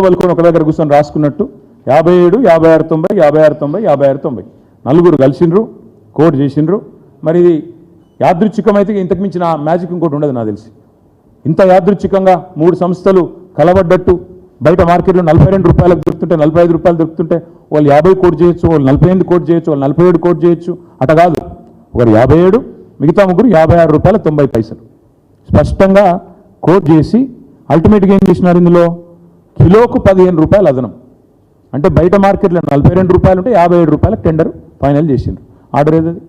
వాళ్ళకొని ఒక దగ్గర కూర్చొని రాసుకున్నట్టు 57, 56, 90, 56, 90, 56, 90 నలుగురు కలిసిండ్రు, కోడ్ చేసిండ్రు. మరి ఇది యాదృచ్ఛికమైతే ఇంతకు మించిన మ్యాజిక్ ఇంకోటి ఉండదు నాకు తెలిసి. ఇంత యాదృచ్ఛికంగా 3 సంస్థలు కలబడ్డట్టు బయట మార్కెట్లో 42 రూపాయలకు దొరుకుతుంటే 45 రూపాయలు దొరుకుతుంటే వాళ్ళు 50 కోట్ చేయొచ్చు, వాళ్ళు 48 కోట్ చేయొచ్చు, వాళ్ళు 47 కోట్ చేయొచ్చు. అట కాదు, ఒకరు 57, మిగతా ముగ్గురు 56 రూపాయల 90 పైసలు స్పష్టంగా కోట్ చేసి అల్టిమేట్గా ఏం చేసినారు, ఇందులో కిలోకు 15 రూపాయలు అదనం. అంటే బయట మార్కెట్లో 42 రూపాయలు ఉంటే 57 రూపాయలకు టెండర్ ఫైనల్ చేసిండ్రు. ఆర్డర్ ఏదది,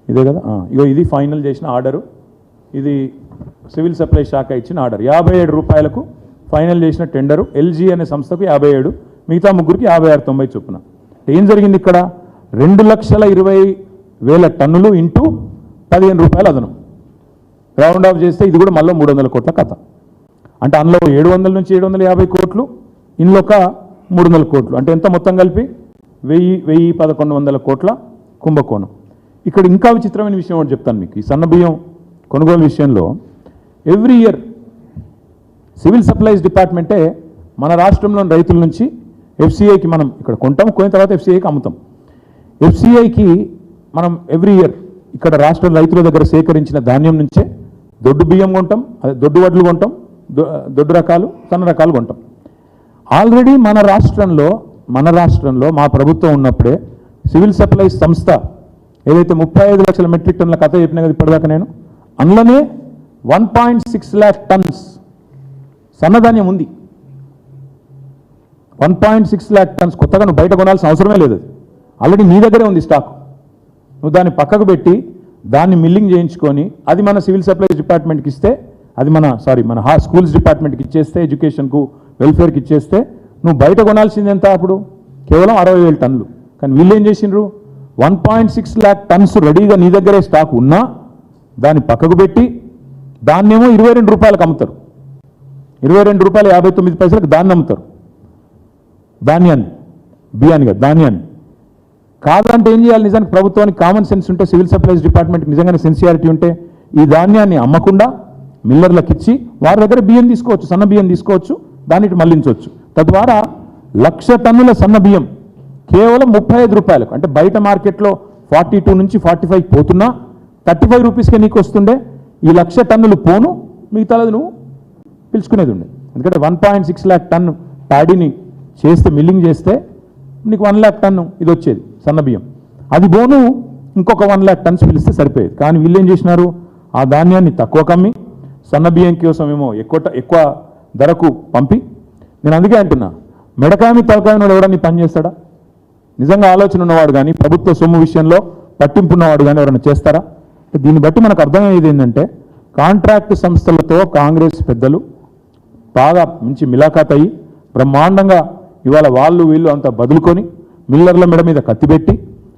ఇదే కదా. ఇగో ఇది ఫైనల్ చేసిన ఆర్డరు. ఇది సివిల్ సప్లై శాఖ ఇచ్చిన ఆర్డర్. 57 రూపాయలకు ఫైనల్ చేసిన టెండరు. ఎల్జీ అనే సంస్థకు 57, మిగతా ముగ్గురికి 56, 90 చొప్పున. ఏం జరిగింది ఇక్కడ, 2,20,000 టన్నులు ఇంటూ 15 రూపాయలు అదనం. రౌండ్ ఆఫ్ చేస్తే ఇది కూడా మళ్ళీ 300 కోట్ల కథ. అంటే అందులో 700 నుంచి 750 కోట్లు, ఇందులో ఒక 300 కోట్లు. అంటే ఎంత మొత్తం కలిపి 1,100-1,100 కోట్ల కుంభకోణం. ఇక్కడ ఇంకా విచిత్రమైన విషయం ఒకటి చెప్తాను మీకు. ఈ సన్నబియ్యం కొనుగోలు విషయంలో ఎవ్రీ ఇయర్ సివిల్ సప్లైస్ డిపార్ట్మెంటే మన రాష్ట్రంలోని రైతుల నుంచి ఎఫ్సిఐకి మనం ఇక్కడ కొంటాం, కొన్న తర్వాత ఎఫ్సిఐకి అమ్ముతాం. ఎఫ్సిఐకి మనం ఎవ్రీ ఇయర్ ఇక్కడ రాష్ట్ర రైతుల దగ్గర సేకరించిన ధాన్యం నుంచే దొడ్డు బియ్యం కొంటాం, అదే దొడ్డు వడ్లు కొంటాం, దొడ్డు రకాలు, సన్న రకాలు కొంటాం. ఆల్రెడీ మన రాష్ట్రంలో మా ప్రభుత్వం ఉన్నప్పుడే సివిల్ సప్లైస్ సంస్థ ఏదైతే 35 లక్షల మెట్రిక్ టన్నుల కథ చెప్పినా కదా ఇప్పటిదాకా నేను, అందులోనే 1.6 lakh టన్స్ సన్నధాన్యం ఉంది. 1.6 lakh టన్స్ కొత్తగా నువ్వు బయట కొనాల్సిన అవసరమే లేదు. ఆల్రెడీ నీ దగ్గరే ఉంది స్టాక్. నువ్వు దాన్ని పక్కకు పెట్టి దాన్ని మిల్లింగ్ చేయించుకొని అది మన సివిల్ సప్లైస్ డిపార్ట్మెంట్కి ఇస్తే, అది మన స్కూల్స్ డిపార్ట్మెంట్కి ఇచ్చేస్తే, ఎడ్యుకేషన్కు వెల్ఫేర్కి ఇచ్చేస్తే నువ్వు బయట కొనాల్సింది ఎంత అప్పుడు, కేవలం 60,000 టన్నులు. కానీ వీళ్ళు ఏం చేసిండ్రు, 1.6 lakh టన్స్ రెడీగా నీ దగ్గరే స్టాక్ ఉన్నా దాన్ని పక్కకు పెట్టి దాన్నేమో 22 రూపాయలకు అమ్ముతారు. 22 రూపాయల 59 పైసలకు దాన్ని అమ్ముతారు. ధాన్యాన్ని, బియ్యాన్ని కాదు, ధాన్యాన్ని. కాదంటే ఏం చేయాలి, నిజానికి ప్రభుత్వానికి కామన్ సెన్స్ ఉంటే, సివిల్ సప్లైస్ డిపార్ట్మెంట్కి నిజంగానే సెన్సియారిటీ ఉంటే ఈ ధాన్యాన్ని అమ్మకుండా మిల్లర్లకు ఇచ్చి వారి దగ్గర బియ్యం తీసుకోవచ్చు, సన్న బియ్యం తీసుకోవచ్చు, దాన్ని మళ్లించవచ్చు. తద్వారా 1,00,000 టన్నుల సన్న బియ్యం కేవలం 35 రూపాయలకు, అంటే బయట మార్కెట్లో 42 నుంచి 45 పోతున్నా 35 రూపీస్కే నీకు వస్తుండే. ఈ 1,00,000 టన్నులు పోను, మిగతాది నువ్వు పిలుచుకునేది ఉండే. ఎందుకంటే 1.6 lakh టన్ను ప్యాడీని చేస్తే, మిల్లింగ్ చేస్తే నీకు 1 lakh టన్ను ఇది వచ్చేది సన్న బియ్యం. అది పోను ఇంకొక 1 lakh టన్స్ పిలిస్తే సరిపోయేది. కానీ వీళ్ళు ఏం చేసినారు, ఆ ధాన్యాన్ని తక్కువ కమ్మి సన్న బియ్యం కోసం ఏమో ఎక్కువ ధరకు పంపి. నేను అందుకే అంటున్నా, మెడకామి తలకాయ ఎవడని పని చేస్తాడా? నిజంగా ఆలోచన ఉన్నవాడు కానీ, ప్రభుత్వ సొమ్ము విషయంలో పట్టింపు ఉన్నవాడు కానీ ఎవరైనా చేస్తారా? దీన్ని బట్టి మనకు అర్థమయ్యేది ఏంటంటే, కాంట్రాక్ట్ సంస్థలతో కాంగ్రెస్ పెద్దలు బాగా మంచి మిలాఖాత్ అయ్యి బ్రహ్మాండంగా ఇవాళ వాళ్ళు వీళ్ళు అంతా బదులుకొని మిల్లర్ల మెడ మీద కత్తిపెట్టి,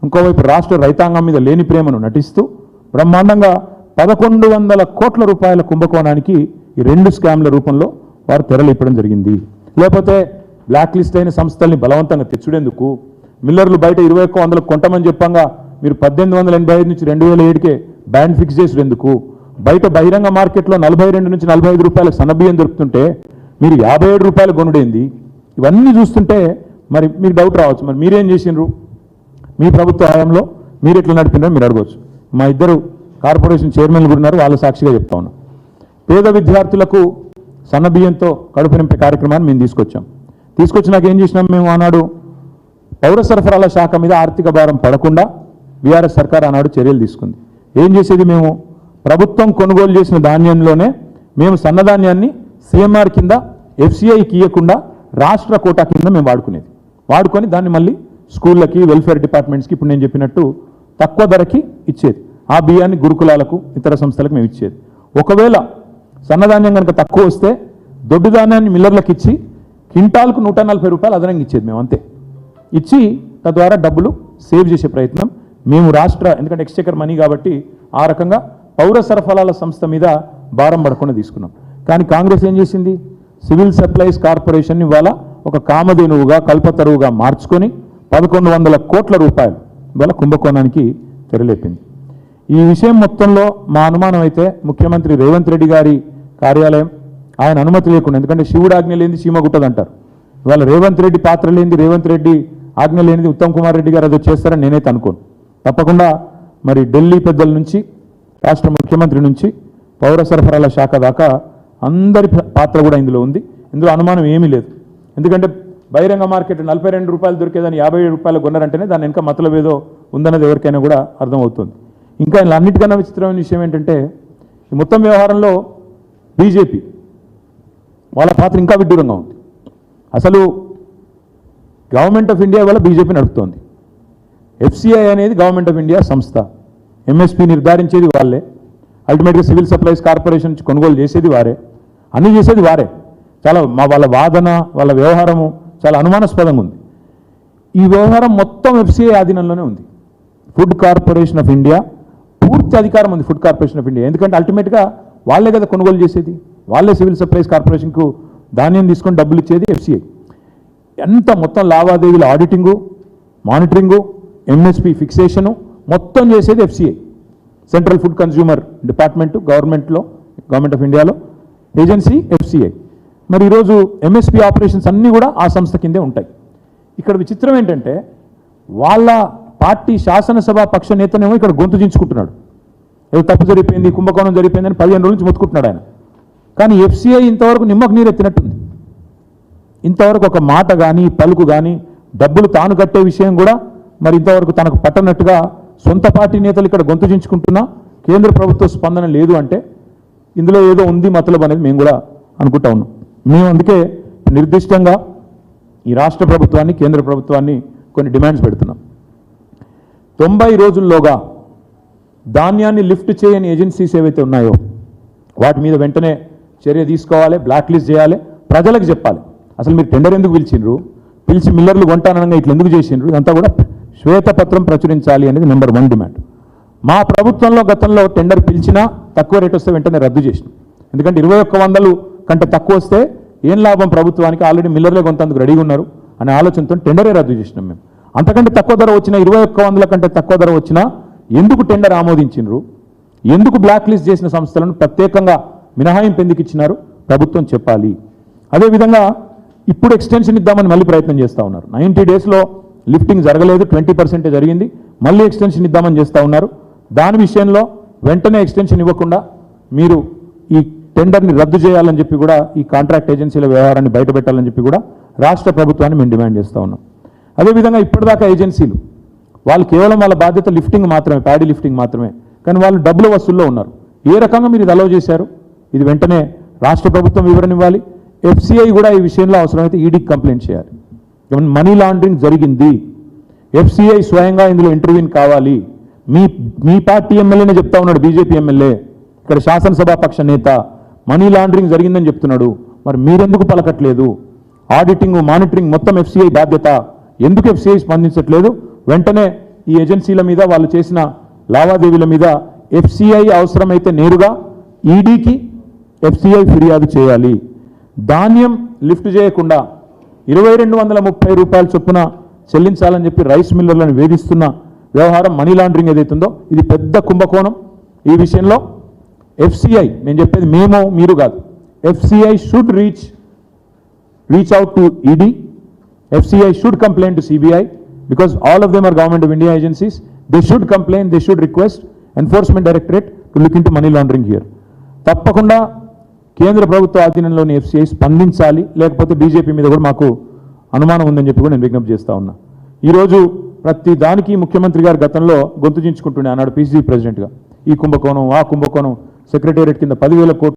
ఇంకోవైపు రాష్ట్ర రైతాంగం మీద లేని ప్రేమను నటిస్తూ బ్రహ్మాండంగా 1,100 కోట్ల రూపాయల కుంభకోణానికి ఈ 2 స్కామ్ల రూపంలో వారు తెరలేపడం జరిగింది. లేకపోతే బ్లాక్ లిస్ట్ అయిన సంస్థల్ని బలవంతంగా తెచ్చుడేందుకు, మిల్లర్లు బయట 2100 కొంటమని చెప్పంగా మీరు 1885 నుంచి 2007కే బ్యాన్ ఫిక్స్ చేసేందుకు, బయట బహిరంగ మార్కెట్లో 42 నుంచి 45 రూపాయలకు సన్నబియ్యం దొరుకుతుంటే మీరు 57 రూపాయలు కొనుడేంది? ఇవన్నీ చూస్తుంటే మరి మీకు డౌట్ రావచ్చు, మరి మీరేం చేసిండ్రు, మీ ప్రభుత్వ హయాంలో మీరు ఎట్లా నడిపినారో మీరు అడగవచ్చు. మా ఇద్దరు కార్పొరేషన్ చైర్మన్లు ఉన్నారు, వాళ్ళ సాక్షిగా చెప్తా ఉన్నాం. పేద విద్యార్థులకు సన్నబియ్యంతో కడుపు నింపే కార్యక్రమాన్ని మేము తీసుకొచ్చినాక ఏం చేసినాం, మేము ఆనాడు పౌర సరఫరాల శాఖ మీద ఆర్థిక భారం పడకుండా బీఆర్ఎస్ సర్కార్ ఆనాడు చర్యలు తీసుకుంది. ఏం చేసేది, మేము ప్రభుత్వం కొనుగోలు చేసిన ధాన్యంలోనే మేము సన్నధాన్యాన్ని సిఎంఆర్ కింద ఎఫ్సిఐకి ఇవ్వకుండా రాష్ట్ర కోటా కింద మేము వాడుకొని దాన్ని మళ్ళీ స్కూళ్ళకి, వెల్ఫేర్ డిపార్ట్మెంట్స్కి ఇప్పుడు నేను చెప్పినట్టు తక్కువ ధరకి ఇచ్చేది. ఆ బియ్యాన్ని గురుకులాలకు, ఇతర సంస్థలకు మేము ఇచ్చేది. ఒకవేళ సన్నధాన్యం కనుక తక్కువ వస్తే దొడ్డు ధాన్యాన్ని మిల్లర్లకు ఇచ్చి క్వింటాల్కు 140 రూపాయలు అదనంగా ఇచ్చేది మేము, అంతే. ఇచ్చి తద్వారా డబ్బులు సేవ్ చేసే ప్రయత్నం మేము ఎందుకంటే ఎక్స్చెకర్ మనీ కాబట్టి ఆ రకంగా పౌర సరఫరాల సంస్థ మీద భారం పడకుండా తీసుకున్నాం. కానీ కాంగ్రెస్ ఏం చేసింది, సివిల్ సప్లైస్ కార్పొరేషన్ ఇవాళ ఒక కామధేనువుగా, కల్పతరువుగా మార్చుకొని 1,100 కోట్ల రూపాయలు ఇవాళ కుంభకోణానికి తెరలేపింది. ఈ విషయం మొత్తంలో మా అనుమానం అయితే ముఖ్యమంత్రి రేవంత్ రెడ్డి గారి కార్యాలయం ఆయన అనుమతి లేకుండా, ఎందుకంటే శివుడు ఆజ్ఞ లేనిది చీమ గుట్టదంటారు, ఇవాళ రేవంత్ రెడ్డి పాత్ర లేనిది, రేవంత్ రెడ్డి ఆజ్ఞ లేనిది ఉత్తమ్ కుమార్ రెడ్డి గారు అదో చేస్తారని నేనైతే అనుకోను. తప్పకుండా మరి ఢిల్లీ పెద్దల నుంచి రాష్ట్ర ముఖ్యమంత్రి నుంచి పౌర సరఫరాల శాఖ దాకా అందరి పాత్ర కూడా ఇందులో ఉంది. ఇందులో అనుమానం ఏమీ లేదు. ఎందుకంటే బహిరంగ మార్కెట్ 42 రూపాయలు దొరికేదాన్ని 57 రూపాయలు కొన్నారంటేనే దాని వెనక మతలబ్ ఏదో ఉందన్నది ఎవరికైనా కూడా అర్థమవుతుంది. ఇంకా ఇలా అన్నిటికన్నా విచిత్రమైన విషయం ఏంటంటే ఈ మొత్తం వ్యవహారంలో బీజేపీ వాళ్ళ పాత్ర ఇంకా విడ్డూరంగా ఉంది. అసలు గవర్నమెంట్ ఆఫ్ ఇండియా వల్ల బీజేపీ నడుపుతోంది. ఎఫ్సిఐ అనేది గవర్నమెంట్ ఆఫ్ ఇండియా సంస్థ. ఎంఎస్పీ నిర్ధారించేది వాళ్ళే, అల్టిమేట్గా సివిల్ సప్లైస్ కార్పొరేషన్ నుంచి కొనుగోలు చేసేది వారే, అన్నీ చేసేది వారే. చాలా వాళ్ళ వాదన, వాళ్ళ వ్యవహారము చాలా అనుమానాస్పదంగా ఉంది. ఈ వ్యవహారం మొత్తం ఎఫ్సిఐ ఆధీనంలోనే ఉంది. ఫుడ్ కార్పొరేషన్ ఆఫ్ ఇండియా పూర్తి అధికారం ఉంది ఫుడ్ కార్పొరేషన్ ఆఫ్ ఇండియా. ఎందుకంటే అల్టిమేట్గా వాళ్ళే కదా కొనుగోలు చేసేది, వాళ్ళే సివిల్ సప్లైస్ కార్పొరేషన్కు ధాన్యం తీసుకొని డబ్బులు ఇచ్చేది ఎఫ్సిఐ. ఎంత మొత్తం లావాదేవీల ఆడిటింగు, మానిటరింగు, ఎంఎస్పీ ఫిక్సేషను మొత్తం చేసేది FCI. Central food consumer department government of ఇండియాలో ఏజెన్సీ ఎఫ్సిఐ. మరి ఈరోజు ఎంఎస్పీ ఆపరేషన్స్ అన్నీ కూడా ఆ సంస్థ కిందే ఉంటాయి. ఇక్కడ విచిత్రం ఏంటంటే వాళ్ళ పార్టీ శాసనసభ పక్ష నేతనేమో ఇక్కడ గొంతు దించుకుంటున్నాడు. ఏదో తప్పు జరిగిపోయింది, కుంభకోణం జరిగిపోయిందని 15 రోజుల నుంచి మొత్తుకుంటున్నాడు ఆయన. కానీ ఎఫ్సిఐ ఇంతవరకు నిమ్మకు నీరు ఎత్తినట్టుంది. ఇంతవరకు ఒక మాట కానీ పలుకు కానీ డబ్బులు తాను కట్టే విషయం కూడా మరి ఇంతవరకు తనకు పట్టనట్టుగా సొంత పార్టీ నేతలు ఇక్కడ గొంతు దించుకుంటున్నా కేంద్ర ప్రభుత్వ స్పందన లేదు అంటే ఇందులో ఏదో ఉంది మతలబ్ అనేది మేము కూడా అనుకుంటా ఉన్నాం. మేము అందుకే నిర్దిష్టంగా ఈ రాష్ట్ర ప్రభుత్వాన్ని, కేంద్ర ప్రభుత్వాన్ని కొన్ని డిమాండ్స్ పెడుతున్నాం. 90 రోజుల్లోగా ధాన్యాన్ని లిఫ్ట్ చేయని ఏజెన్సీస్ ఏవైతే ఉన్నాయో వాటి మీద వెంటనే చర్య తీసుకోవాలి, బ్లాక్ లిస్ట్ చేయాలి, ప్రజలకు చెప్పాలి. అసలు మీరు టెండర్ ఎందుకు పిలిచి మిల్లర్లు కొంటానగా ఇట్లా ఎందుకు చేసిండ్రు, ఇదంతా కూడా శ్వేతపత్రం ప్రచురించాలి అనేది నెంబర్ 1 డిమాండ్. మా ప్రభుత్వంలో గతంలో టెండర్ పిలిచినా తక్కువ రేట్ వస్తే వెంటనే రద్దు చేసినాం. ఎందుకంటే 2100 కంటే తక్కువ వస్తే ఏం లాభం ప్రభుత్వానికి, ఆల్రెడీ మిల్లర్లే కొంతందుకు రెడీగా ఉన్నారు అనే ఆలోచనతో టెండరే రద్దు చేసినాం మేము. అంతకంటే తక్కువ ధర వచ్చినా 2100 కంటే తక్కువ ధర వచ్చినా ఎందుకు టెండర్ ఆమోదించినారు, ఎందుకు బ్లాక్ లిస్ట్ చేసిన సంస్థలను ప్రత్యేకంగా మినహాయింపు ఎందుకు ఇచ్చినారు ప్రభుత్వం చెప్పాలి. అదేవిధంగా ఇప్పుడు ఎక్స్టెన్షన్ ఇద్దామని మళ్ళీ ప్రయత్నం చేస్తూ ఉన్నారు. 90 డేస్లో లిఫ్టింగ్ జరగలేదు, 20% జరిగింది, మళ్ళీ ఎక్స్టెన్షన్ ఇద్దామని చేస్తూ ఉన్నారు. దాని విషయంలో వెంటనే ఎక్స్టెన్షన్ ఇవ్వకుండా మీరు ఈ టెండర్ని రద్దు చేయాలని చెప్పి కూడా ఈ కాంట్రాక్ట్ ఏజెన్సీల వ్యవహారాన్ని బయటపెట్టాలని చెప్పి కూడా రాష్ట్ర ప్రభుత్వాన్ని మేము డిమాండ్ చేస్తూ ఉన్నాం. అదేవిధంగా ఇప్పటిదాకా ఏజెన్సీలు వాళ్ళు కేవలం వాళ్ళ బాధ్యత లిఫ్టింగ్ మాత్రమే, ప్యాడీ లిఫ్టింగ్ మాత్రమే, కానీ వాళ్ళు డబ్బుల వసూల్లో ఉన్నారు. ఏ రకంగా మీరు ఇది అలౌ చేశారు, ఇది వెంటనే రాష్ట్ర ప్రభుత్వం వివరణ ఇవ్వాలి. ఎఫ్సిఐ కూడా ఈ విషయంలో అవసరమైతే ఈడీకి కంప్లైంట్ చేయాలి. మనీ లాండరింగ్ జరిగింది, ఎఫ్సిఐ స్వయంగా ఇందులో ఇంటర్వ్యూన్ కావాలి. మీ పార్టీ ఎమ్మెల్యేనే చెప్తా ఉన్నాడు, బీజేపీ ఎమ్మెల్యే ఇక్కడ శాసనసభ పక్ష నేత మనీ లాండరింగ్ జరిగిందని చెప్తున్నాడు. మరి మీరెందుకు పలకట్లేదు? ఆడిటింగ్, మానిటరింగ్ మొత్తం ఎఫ్సిఐ బాధ్యత, ఎందుకు ఎఫ్సిఐ స్పందించట్లేదు? వెంటనే ఈ ఏజెన్సీల మీద వాళ్ళు చేసిన లావాదేవీల మీద ఎఫ్సిఐ అవసరమైతే నేరుగా ఈడీకి ఎఫ్సిఐ ఫిర్యాదు చేయాలి. ధాన్యం లిఫ్ట్ చేయకుండా 2230 రూపాయల చొప్పున చెల్లించాలని చెప్పి రైస్ మిల్లర్లను వేధిస్తున్న వ్యవహారం, మనీ లాండరింగ్ ఏదైతుందో ఇది పెద్ద కుంభకోణం. ఈ విషయంలో ఎఫ్సిఐ, నేను చెప్పేది మేము మీరు కాదు, FCI should reach out to ED, FCI should complaint to CBI because all of them are government of India agencies. They should complain, they should request enforcement directorate to look into money laundering here. తప్పకుండా కేంద్ర ప్రభుత్వ ఆధీనంలోని FCI స్పందించాలి, లేకపోతే BJP మీద కూడా మాకు అనుమానం ఉందని చెప్పి కూడా నేను విజ్ఞప్తి చేస్తా ఉన్నా. ఈరోజు ప్రతి దానికి ముఖ్యమంత్రి గారు గతంలో గొంతు చించుకుంటుండే, ఆనాడు పిసిసి ప్రెసిడెంట్గా ఈ కుంభకోణం ఆ కుంభకోణం, సెక్రటేరియట్ కింద 10,000 కోట్లు